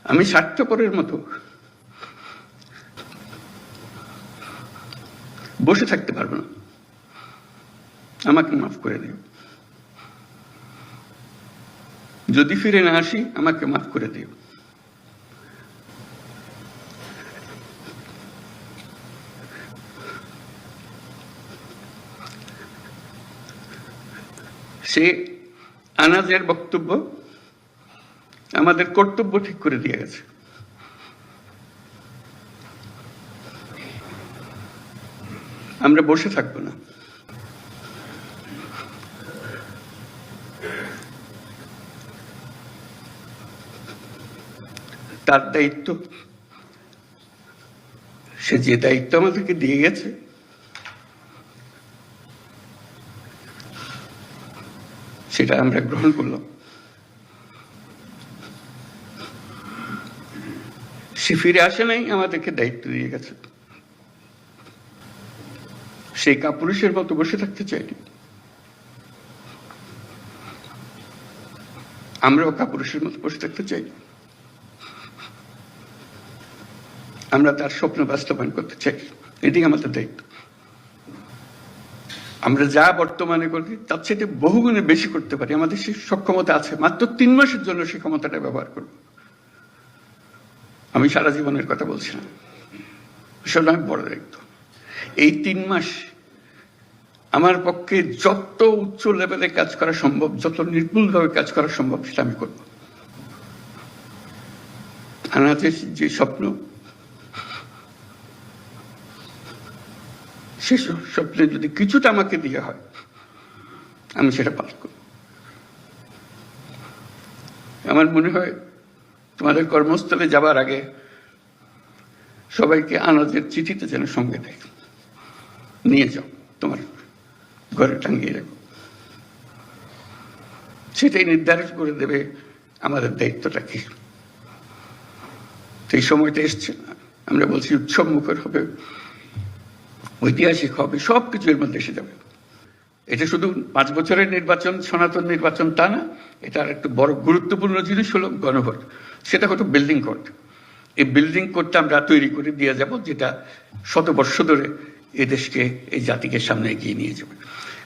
আমি স্বার্থপরের মতো বসে থাকতে পারবো না। আমাকে মাফ করে দিও। যদি ফিরে না আসি আমাকে মাফ করে দিও। সে আনাজের বক্তব্য আমাদের কর্তব্য ঠিক করে দিয়ে গেছে। আমরা বসে থাকবো না। তার দায়িত্ব, সে যে দায়িত্ব আমাদেরকে দিয়ে গেছে সেটা আমরা গ্রহণ করলাম। সে ফিরে আসে নাই, আমাদেরকে দায়িত্ব দিয়ে গেছে। সেই কাপুরুষের মতো বসে থাকতে চাইনি। আমরাও কাপুরুষের মতো বসে থাকতে চাই। আমরা তার স্বপ্ন বাস্তবায়ন করতে চাই। এটাই আমাদের দায়িত্ব। আমরা যা বর্তমানে করি তার চেয়ে বহুগুণে বেশি করতে পারি। আমাদের সেই সক্ষমতা আছে। মাত্র 3 মাসের জন্য সেই ক্ষমতাটা ব্যবহার করব। আমি সারা জীবনের কথা বলছি না, আসলে আমি বড় দায়িত্ব। এই 3 মাস আমার পক্ষে যত উচ্চ লেভেলে কাজ করা সম্ভব, যত নির্ভুলভাবে কাজ করা সম্ভব সেটা আমি করব। আনাজের যে স্বপ্ন, সে স্বপ্নে যদি কিছুটা আমাকে দিয়ে হয় আমি সেটা পালন করব। আমার মনে হয় তোমাদের কর্মস্থলে যাবার আগে সবাইকে আনাজের চিঠিতে যেন সঙ্গে দেয়, নিয়ে যাও, তোমার ঘরে টাঙিয়ে রাখো। সেটাই নির্ধারণ করে দেবে আমাদের দায়িত্বটা কি। এই সময়টা এসছে, আমরা বলছি উৎসব মুখর হবে, ঐতিহাসিক হবে, সবকিছু এর মধ্যে এসে যাবে। এটা শুধু 5 বছরের নির্বাচন, সনাতন নির্বাচন তা না। এটার একটা বড় গুরুত্বপূর্ণ জিনিস হলো গণভোট। সেটা হলো বিল্ডিং কোড। এই বিল্ডিং কোডটা আমরা তৈরি করে দিয়ে যাব, যেটা 100 বর্ষ ধরে এই দেশকে, এই জাতিকে সামনে এগিয়ে নিয়ে যাবে।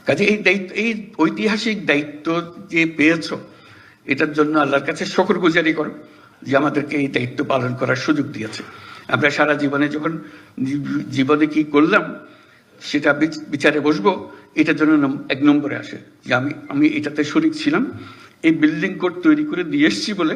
কাজে এই দায়িত্ব, এই ঐতিহাসিক দায়িত্ব যে পেয়েছ, এটার জন্য আল্লাহর কাছে শুকরগুজারি করো যে আমাদেরকে এই দায়িত্ব পালন করার সুযোগ দিয়েছে। আমরা সারা জীবনে যখন জীবনে কি করলাম সেটা বিচারে বসবো, এটার জন্য 1 নম্বরে আসে যে আমি এটাতে শরিক ছিলাম, এই বিল্ডিং কোড তৈরি করে দিয়ে এসছি বলে